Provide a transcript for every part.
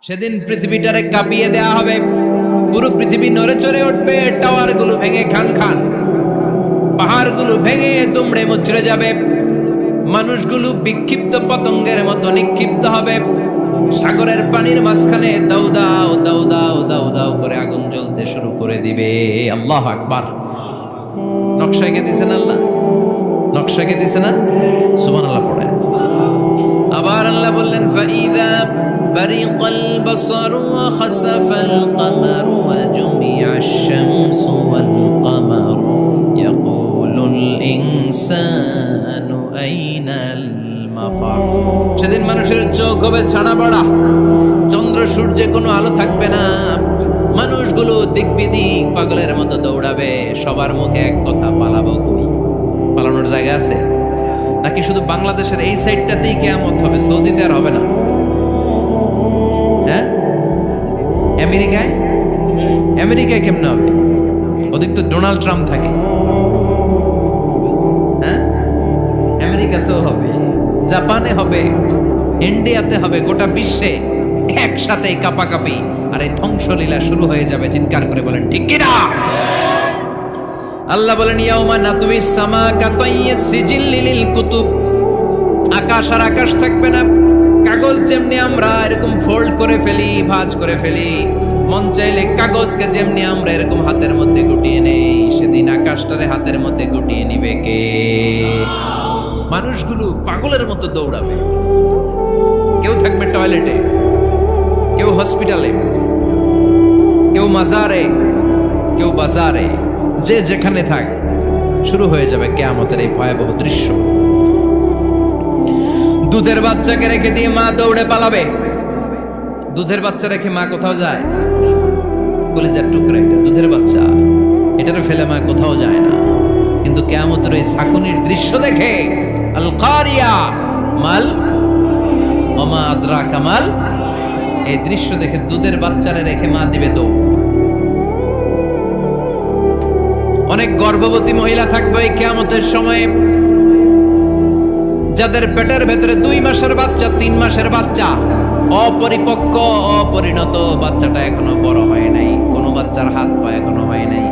সেদিন পৃথিবীটারে কাঁপিয়ে দেয়া হবে, পুরো পৃথিবী নড়ে চড়ে উঠবে, টাওয়ারগুলো ভেঙে খান খান, পাহাড়গুলো ভেঙে দুমড়ে মুচড়ে যাবে, মানুষগুলো বিক্ষিপ্ত পতঙ্গের মতো নিক্ষিপ্ত হবে, সাগরের পানির মাঝখানে দাউ দাউ দাউ দাউ দাউ দাউ করে আগুন জ্বলতে শুরু করে দিবে। আল্লাহু আকবার। নকশা এঁকে দিছেন আল্লাহ, নকশা এঁকে দিছে না? সুবহানাল্লাহ পড়ে। আবার আল্লাহ বললেন ফাইদা বারিকাল বাসারু ওয়া খাসাফাল কমারু ওয়া জুমিআশ শামসু ওয়াল কমারু ইয়াকুলুল ইনসানু আইনাল মাফার। সেদিন মানুষের চোখ হবে ছানা পড়া, চন্দ্র সূর্যে কোনো আলো থাকবে না, মানুষগুলো দিক বিদিক পাগলের মতো দৌড়াবে, সবার মুখে এক কথা, পালাবো কই? পালানোর জায়গা আছে নাকি শুধু বাংলাদেশের এই সাইডটাতেই কিয়ামত হবে, সৌদিতে আর হবে না? হ্যাঁ, আমেরিকায়, আমেরিকায় কেমনে হবে? ওদিক তো ডোনাল্ড ট্রাম্প থাকে। হ্যাঁ, আমেরিকাতেও হবে, জাপানে হবে, ইন্ডিয়াতে হবে, গোটা বিশ্বে একসাথে কাপাকাপি আর এই ধ্বংসলীলা শুরু হয়ে যাবে। চিৎকার করে বলেন ঠিক কিনা? আল্লাহ বলেন ইয়াউমা নাতুইস সামা কাতাইয়িস সিজিল লিল কুতুব। আকাশ আর আকাশ থাকবে না, কাগজ যেমনি আমরা এরকম ফোল্ড করে ফেলি, ভাঁজ করে ফেলি, মন চাইলে কাগজকে যেমনি আমরা এরকম হাতের মধ্যে গুটিয়ে নেই, সেদিন আকাশটারে হাতের মধ্যে গুটিয়ে নিবে কে? মানুষগুলো পাগলের মতো দৌড়াবে, কেউ থাকবে টয়লেটে, কেউ হসপিটালে, কেউ মাজারে, কেউ বাজারে, যে যেখানে থাক, শুরু হয়ে যাবে কিয়ামতের এই ভয়াবহ দৃশ্য। দুধের বাচ্চাকে রেখে দিয়ে মা দৌড়ে পালাবে। দুধের বাচ্চা রেখে মা কোথাও যায়? কলিজার টুকরা এটা, দুধের বাচ্চা, এটারে ফেলে মা কোথাও যায় না। কিন্তু কিয়ামতের এই ঝাঁকুনির দৃশ্য দেখে আল কারিয়া মাল ওমা আদরাকা মাল, এই দৃশ্য দেখে দুধের বাচ্চারে রেখে মা দিবে দৌড়। অনেক গর্ভবতী মহিলা থাকবে এই কিয়ামতের সময়ে, যাদের পেটের ভেতরে 2 মাসের বাচ্চা, 3 মাসের বাচ্চা, অপরিপক্ক অপরিণত, বাচ্চাটা এখনো বড় হয় নাই, কোনো বাচ্চার হাত পা এখনো হয় নাই।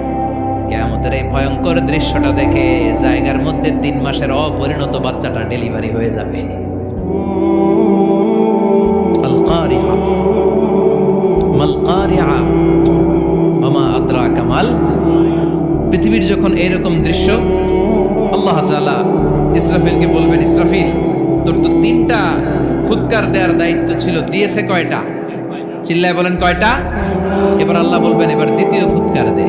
কিয়ামতের এই ভয়ঙ্কর দৃশ্যটা দেখে জায়গার মধ্যে 3 মাসের অপরিণত বাচ্চাটা ডেলিভারি হয়ে যাবে। আল কারিআ মাল কারিআ ওমা আদরাকা মাল। পৃথিবীর যখন এরকম দৃশ্য, আল্লাহ তাআলা ইসরাফিলকে বলবেন, ইসরাফিল তোর তো 3টা ফুৎকার দেওয়ার দায়িত্ব ছিল, দিয়েছে কয়টা? চিল্লায় বলেন কয়টা? এবার আল্লাহ বলবেন এবার দ্বিতীয় ফুৎকার দে।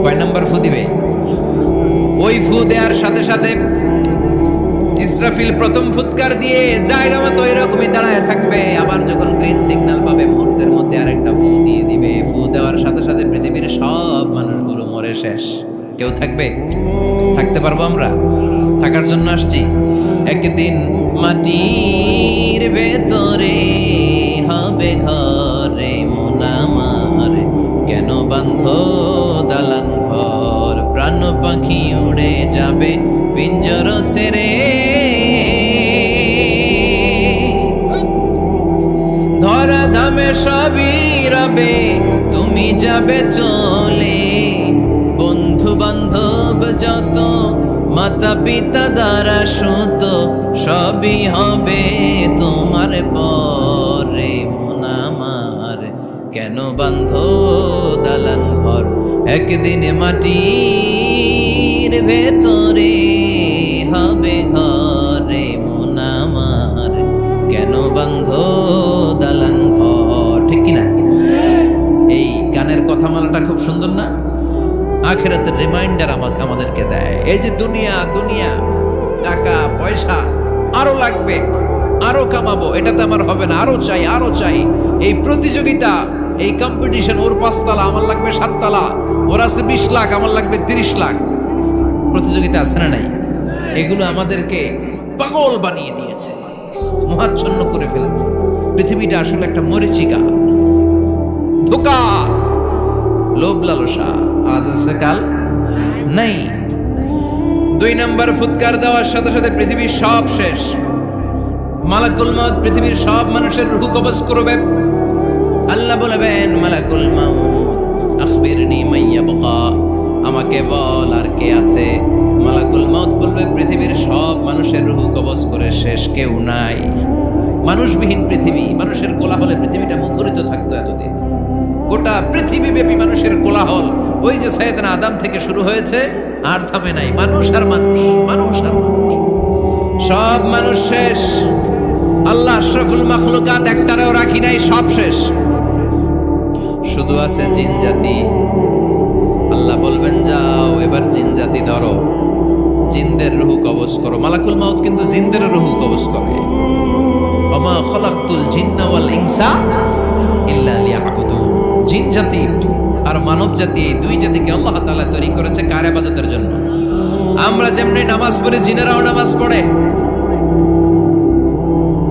কয় নাম্বার ফু দিবে? ওই ফু দেওয়ার সাথে সাথে ইসরাফিল প্রথম ফুৎকার দিয়ে জায়গা মতো এরকমই দাঁড়ায় থাকবে, আবার যখন গ্রিন সিগন্যাল পাবে মুহূর্তের মধ্যে আরেকটা ফু দিয়ে দিবে। ফু দেওয়ার সাথে সাথে পৃথিবীর সব মানুষগুলো মরে শেষ, কেউ থাকবে? থাকতে পারবো আমরা? থাকার জন্য আসছি। একদিন মাটির ভেতরে হবে ঘরে মন আমার, কেন বাঁধো দালান ঘর, প্রাণ পাখি উড়ে যাবে পিঞ্জর ছেড়ে, ধরা ধামে সবই রবে তুমি যাবে চলে, বন্ধু বান্ধব যত, মাতা পিতা দ্বারা সুত, সবই হবে তোমার পরে মন আমার, কেন বাঁধো দালান ঘর, একদিন মাটির ভেতরে হবে ঘরে মন আমার, কেন বাঁধো দালান ঘর। ঠিক কিনা? এই গানের কথামালাটা খুব সুন্দর না? আখিরাতের রিমাইন্ডার আমাদেরকে দেয়। এই যে দুনিয়া দুনিয়া, টাকা পয়সা আরো লাগবে, আরো কামাবো, এটাতে আমার হবে না, আরো চাই আরো চাই। এই প্রতিযোগিতা, এই কম্পিটিশন, ওর 5 তলা আমার লাগবে 7 তলা, ওর আছে 20 লাখ আমার লাগবে 30 লাখ, প্রতিযোগিতা আছে না নাই? এগুলো আমাদেরকে পাগল বানিয়ে দিয়েছে, মহাচ্ছন্ন করে ফেলেছে। পৃথিবীটা আসলে একটা মরীচিকা, ধোঁকা, লোভ লালসা, আজ আছে কাল নাই। 2 নম্বর ফুৎকার দেওয়ার সাথে সাথে পৃথিবীর সব শেষ। মালাকুল মউত পৃথিবীর সব মানুষের রূহ কবজ করবে। আল্লাহ বলবেন মালাকুল মাউত আখবিরনি মাইয়াবকা, আমাকে বল আর কে আছে। মালাকুল মাউত বলবে পৃথিবীর সব মানুষের রূহ কবজ করে শেষ, কেউ নাই। মানুষবিহীন পৃথিবী, মানুষের কোলাহলে পৃথিবীটা মুখরিত থাকতো এতদিন। গোটা পৃথিবীব্যাপী মানুষের কোলাহল, ওই যে সাইয়েদনা আদম থেকে শুরু হয়েছে আর থামে নাই। মানুষ আর মানুষ, মানুষ আর মানুষ, সব মানুষ শেষ। আল্লাহ আশরাফুল মাখলুকাত একটারেও রাখি নাই, সব শেষ। শুধু আছে জিন জাতি। আল্লাহ বলবেন যাও এবার জিন জাতি ধরো, জিনদের রূহ কবজ করো। মালাকুল মাউত কিন্তু জিনদের রূহ কবজ করে। ওমা খলাকতুল জিন্না ওয়াল ইনসা ইল্লা লিয়াবুদুন। জিন জাতি আর মানব জাতি, এই দুই জাতিকে আল্লাহ তাআলা তৈরি করেছে কার ইবাদতের জন্য। আমরা যেমনি নামাজ পড়ি, জিনেরাও নামাজ পড়ে।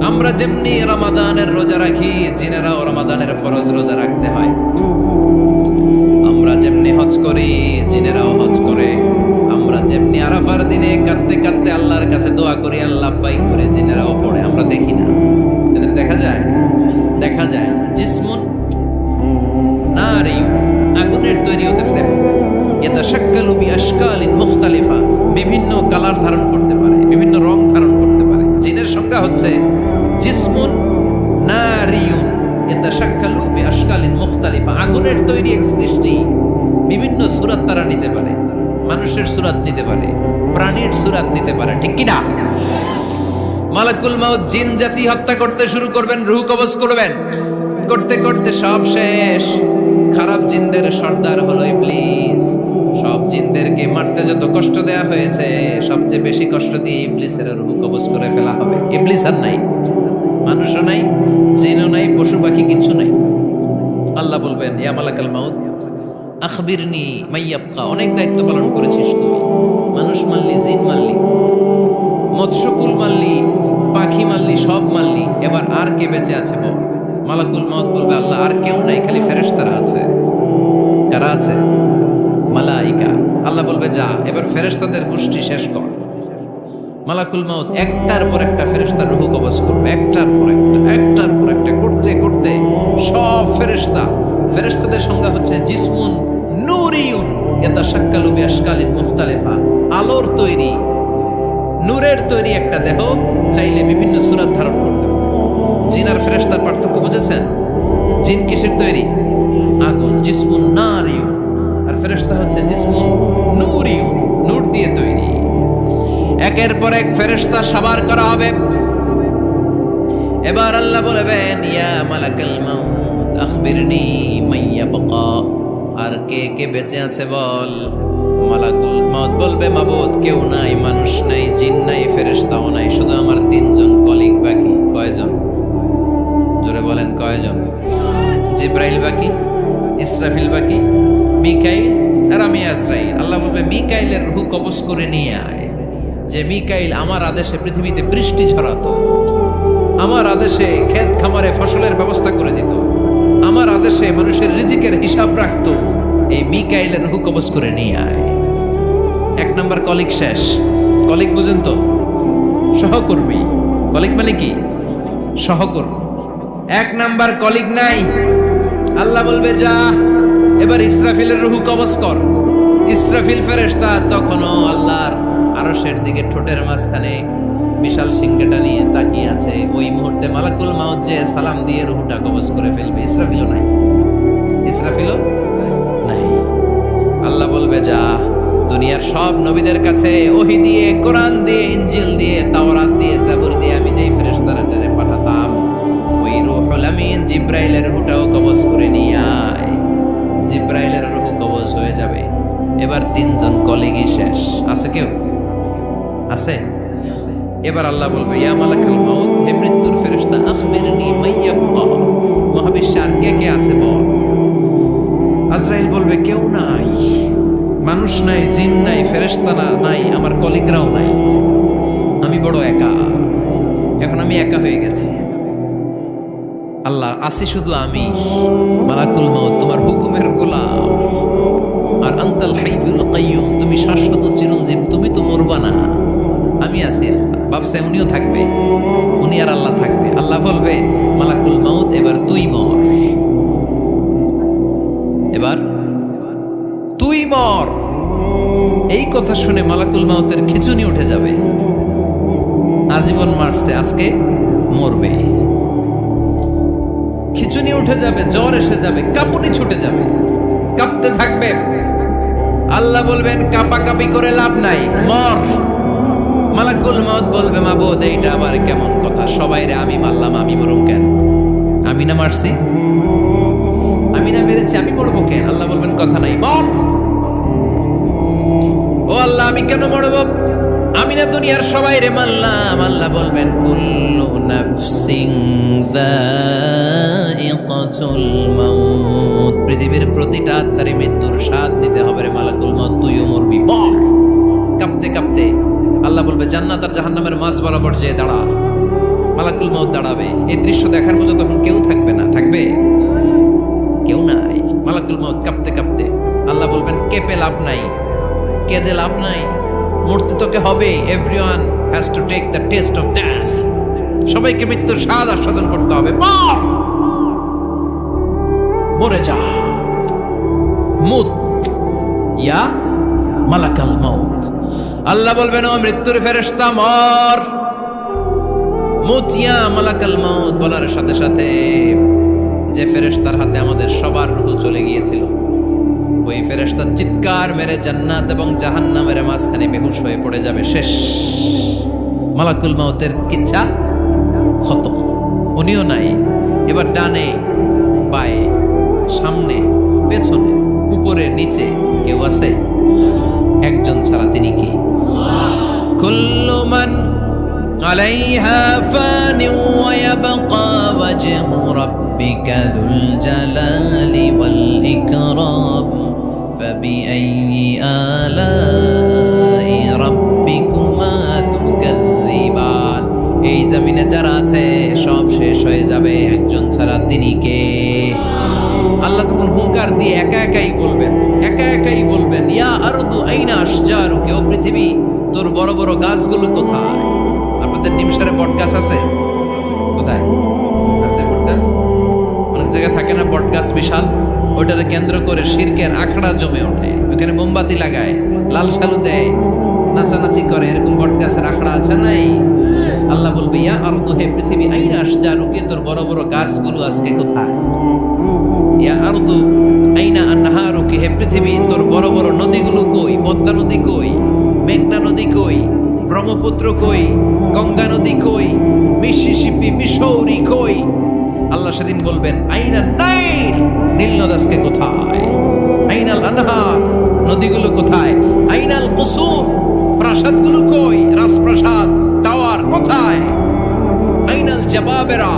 আমরা যেমনি রমাদানের রোজা রাখি, জিনেরাও রমাদানের ফরজ রোজা রাখতে হয়। আমরা যেমনি হজ করি, জিনেরাও হজ করে। আমরা যেমনি আরাফার দিনে কাঁদতে কাঁদতে আল্লাহর কাছে দোয়া করি, আল্লাহ পাই করে, জিনেরাও পড়ে। আমরা দেখি না, এদের দেখা যায়, দেখা যায়। জিসমুন নারী, আগুনের তৈরি ওদের দেহ। ইয়াতাশাক্কালু বিআশকালিন মুখতালিফা, বিভিন্ন কালার ধারণ করতে পারে, বিভিন্ন রং ধারণ করতে পারে। জিনের সংজ্ঞা হচ্ছে জিসমুন নারিয়ুন ইয়াতাশাক্কালু বিআশকালিন মুখতালিফা, আগুনের তৈরি এক সৃষ্টি। বিভিন্ন সূরত তারা নিতে পারে, মানুষের সূরত নিতে পারে, প্রাণীর সূরত নিতে পারে, ঠিক কি না? মালাকুল মাউত জিন জাতি হত্যা করতে শুরু করবেন, রূহ কবজ করবেন। করতে করতে সব শেষ। খারাপ জিনদের সর্দার হলো ইবলিস। সব জিনদেরকে মারতে যত কষ্ট দেয়া হয়েছে, সবচেয়ে বেশি কষ্ট দিয়ে ইবলিসের রূহ কবজ করে ফেলা হবে। ইবলিস আর নাই, মানুষও নাই, জিনও নাই, পশু পাখি কিচ্ছু নাই। আল্লাহ বলবেন ইয়া মালাকাল মাউত আখবিরনি মাইয়াবকা, অনেক দায়িত্ব পালন করেছিস তুমি। মানুষ মারলি, জিন মারলি, মৎস্যকুল মারলি, পাখি মারলি, সব মারলি, এবার আর কে বেঁচে আছে বল? মালাকুল মাউত বলবে আল্লাহ আর কেউ নাই, খালি ফেরেশতারা আছে। কারা আছে? মালাইকা। আল্লাহ বলবে যা এবার ফেরেশতাদের গোষ্ঠী শেষ কর। মালাকুল মাউত একটার পর একটা ফেরেশতার রূহ কবজ করবে, একটার পর একটা, একটার পর একটা, করতে করতে সব ফেরেশতা। ফেরেশতাদের সংজ্ঞা হচ্ছে জিসমুন নূরিয়ুন ইয়াতাশাক্কালু বিআশকালিন মুখতালিফা, আলোর তৈরি, নূরের তৈরি একটা দেহ, চাইলে বিভিন্ন সূরত ধারণ করতে পারে। জিন আর ফেরেশতার পার্থক্য বুঝেছেন? জিন কিসের তৈরি? আগুন, জিসমুন নারিয়ুন। আর ফেরেশতা হচ্ছে জিসমুন নূরিয়ুন, নূর দিয়ে তৈরি। একের পর এক ফেরেশতা সাবার করা হবে। এবার আল্লাহ বলবেন ইয়া মালাকাল মাউত আখবিরনি মাইয়াবকা, আর কে কে বেঁচে আছে বল। মালাকুল মাউত বলবে মাবুদ কেউ নাই, মানুষ নাই, জিন নাই, ফেরেশতাও নাই, শুধু আমার তিনজন কলিগ বাকি। কয়জন? জোরে বলেন কয়জন? জিব্রাইল বাকি, ইসরাফিল বাকি, মিকাইল আর আমি আজরাইল। আল্লাহ বলবে মিকাইলের রূহ কবজ করে নিয়ে আয়। যে মিকাইল আমার আদেশে পৃথিবীতে বৃষ্টি ঝরাতো, আমার আদেশে ক্ষেত খামারে ফসলের ব্যবস্থা করে দিত, আমার আদেশে মানুষের রিজিকের হিসাব রাখতো। এই মিকাইলের রূহ কবজ করে নিয়ে আয়। এক নাম্বার কলিগ শেষ। কলিগ বুঝেন তো? সহকর্মী। কলিগ মানে কি? সহকর্মী। এক নাম্বার কলিগ নাই। আল্লাহ বলবে যা এবার ইসরাফিলের রূহ কবজ কর। ইসরাফিল ফেরেশতা তখনও আল্লাহর আরশের দিকে ঠোঁটের মাঝখানে বিশাল সিংহটা নিয়ে তাকিয়ে আছে। ওই মুহূর্তে মালাকুল মাউত যে সালাম দিয়ে রূহটা কবজ করে ফেলবে। ইসরাফিলও নাই, ইসরাফিলও নাই। আল্লাহ বলবে যা দুনিয়ার সব নবীদের কাছে ওহী দিয়ে, কোরআন দিয়ে, ইনজিল দিয়ে, তাওরাত দিয়ে, জাবুর দিয়ে আমি যেই ফেরেশতাদের পাঠাতাম, ওই রূহুল আমিন জিব্রাইলের রূহটাও কবজ করে নিয়ে আয়। জিব্রাইলের রূহ কবজ হয়ে যাবে। এবার তিনজন কলিগই শেষ। আছে কেউ? আছে? এবার আল্লাহ বলবে ইয়া মালাকাল মাউত, হে মৃত্যুর ফেরেশতা আখবিরনি মাইয়াবকা, মহাবিশ্বে আর কে কে আছে বল। আজরাইল বলবে কেউ নাই, মানুষ নাই, জিন নাই, ফেরেশতা নাই, আমার কলিগরাও নাই, আমি বড় একা। এখন আমি একা হয়ে গেছি। আল্লাহ আসি শুধু আমি। মালাকুল মাউত তোমার হুকুমের গোলাম। আর আনতাল হাইয়ুল কাইয়ুম, তুমি শাশ্বত চিরঞ্জীব, তুমি তো মরবা না, আমি আছি। আল্লাহ ভাবছে উনিও থাকবে, উনি আর আল্লাহ থাকবে। আল্লাহ বলবে মালাকুল মাউত এবার তুই মর। কথা শুনে মালাকুল মাউতের খিঁচুনি উঠে যাবে। আজীবন মারছে, আজকে মরবে। খিঁচুনি উঠে যাবে, জ্বর এসে যাবে, কাঁপুনি ছুটে যাবে, কাঁপতে থাকবে। আল্লাহ বলবেন কাঁপাকাঁপি করে লাভ নাই, মর। মালাকুল মাউত বলবে মাবুদ এইটা আবার কেমন কথা, সবাই রে আমি মারলাম, আমি মরুম কেন? আমি না মারছি, আমি না মেরেছি, আমি মরবো কেন? আল্লাহ বলবেন কথা নাই, মর। ও আল্লাহ আমি কেন মরব? আমি না দুনিয়ার সবাই রে মারলাম। আল্লাহ বলবেন কুল্লু নাফসিন যায়িকাতুল মাউত, পৃথিবীর প্রতিটা আত্মারে মৃত্যুর স্বাদ নিতে হবে রে মালাকুল মাউত, তুইও মরবি, মর। কাঁপতে কাঁপতে আল্লাহ বলবে জান্নাত আর জাহান্নামের মাঝ বরাবর যে দাঁড়া। মালাকুল মাউত দাঁড়াবে, এই দৃশ্য দেখার মতো তখন কেউ থাকবে না, থাকবে কেউ নাই। মালাকুল মাউত কাঁপতে কাঁপতে আল্লাহ বলবেন কেঁপে লাভ নাই, কেঁদে লাভ নাই, মরতে তোকে হবে। Everyone has to take the taste of death, সবাইকে মৃত্যুর স্বাদ আস্বাদন করতে হবে। মর, মরে যা। মুত ইয়া মালাকাল মাউত। আল্লাহ বলবেন ও মৃত্যুর ফেরেশতা মর। মুত ইয়া মালাকাল মাউত বলার সাথে সাথে যে ফেরেশতার হাতে আমাদের সবার রূহ চলে গিয়েছিল, ওই ফেরেশতা চিৎকার মেরে জান্নাত এবং জাহান্নামের মাঝখানে বেহুশ হয়ে পড়ে যাবে, শেষ। মালাকুল মাউতের কিচ্ছা খতম, উনিও নাই। এবার ডানে বায়ে সামনে পেছনে উপরে নিচে কেউ আছে? একজন ছাড়া, তিনি কে? কুল্লু মান আলাইহা ফানি ওয়া ইয়াবকা ওয়াজহু রাব্বিকা যুল জালালি ওয়াল ইকরাম ফাবিআইয়ি আলাই রাব্বিকুমা তুকাযযিবান। এই জমিনে যারা আছে সব শেষ হয়ে যাবে, একজন ছাড়া, তিনি কে? আল্লাহ তখন হুঙ্কার দিয়ে একা একাই বলবেন, একা একাই বলবেন ইয়া আরদু আইনা আশজারুকি, ও পৃথিবী তোর বড় বড় গাছগুলো কোথায়? আপনাদের নিমসারে বট গাছ আছে? কোথায় আছে বট গাছ? অনেক জায়গায় থাকে না বট গাছ বিশাল, ওইটাকে কেন্দ্র করে শিরকের আখড়া জমে ওঠে, ওখানে মোমবাতি লাগায়, লাল সালু দেয়, নাচানাচি করে, এরকম বট গাছের আখড়া আছে নাই? আল্লাহ বলবে ইয়া আরদু, হে পৃথিবী, আইনা আশজারুকি, তোর বড় বড় গাছগুলো আজকে কোথায়? ইয়া আরদু আইনা আনহারুকি, হে পৃথিবী তোর বড় বড় নদীগুলো কই? পদ্মা নদী কই? মেঘনা নদী কই? ব্রহ্মপুত্র কই? গঙ্গা নদী কই? মিসিসিপি, মিসৌরি কই? আল্লাহ সেদিন বলবেন আইনা নাইল, নীল নদ আজকে কোথায়? আইনাল আনহার, নদীগুলো কোথায়? আইনাল কুসুর, প্রাসাদগুলো কই? রাজপ্রাসাদ, টাওয়ার কোথায়? আইনাল জাবাবেরা,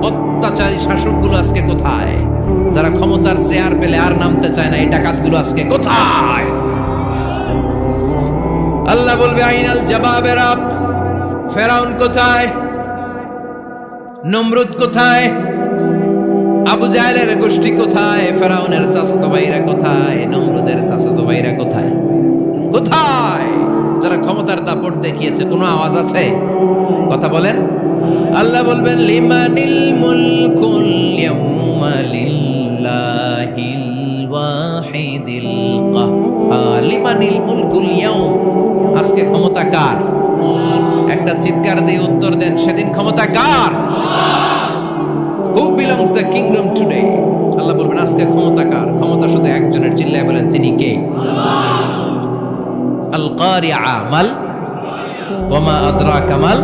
অত্যাচারী শাসকগুলো আজকে কোথায়? যারা ক্ষমতার চেয়ার পেলে আর নামতে চায় না, এই ডাকাতগুলো আজকে কোথায়? আল্লাহ বলবে আইনাল জাবাবেরা, ফেরাউন কোথায়? নমরুদ কোথায়? আবু জাহেলের গোষ্ঠী কোথায়? ফেরাউনের চাচাতো ভাইরা কোথায়? নমরুদের চাচাতো ভাইরা কোথায়? কোথায়? যারা ক্ষমতার দাপট দেখিয়েছে, কোনো আওয়াজ আছে? কথা বলেন। আল্লাহ বলবেন লিমানিল মুলকুল ইয়াউমা লিল্লাহিল ওয়াহিদিল কাহ্হার। লিমানিল মুলকুল ইয়াউম, আজকে ক্ষমতা কার? একটা চিৎকার দিয়ে উত্তর দেন, সেদিন ক্ষমতা কার? Who belongs the kingdom today? আল্লাহ বলবেন আজকে ক্ষমতা কার? ক্ষমতা শুধু একজনের, চিল্লায় বলেন তিনি কে? আল কারিআ, মাল ওয়া মা আদরাকা মাল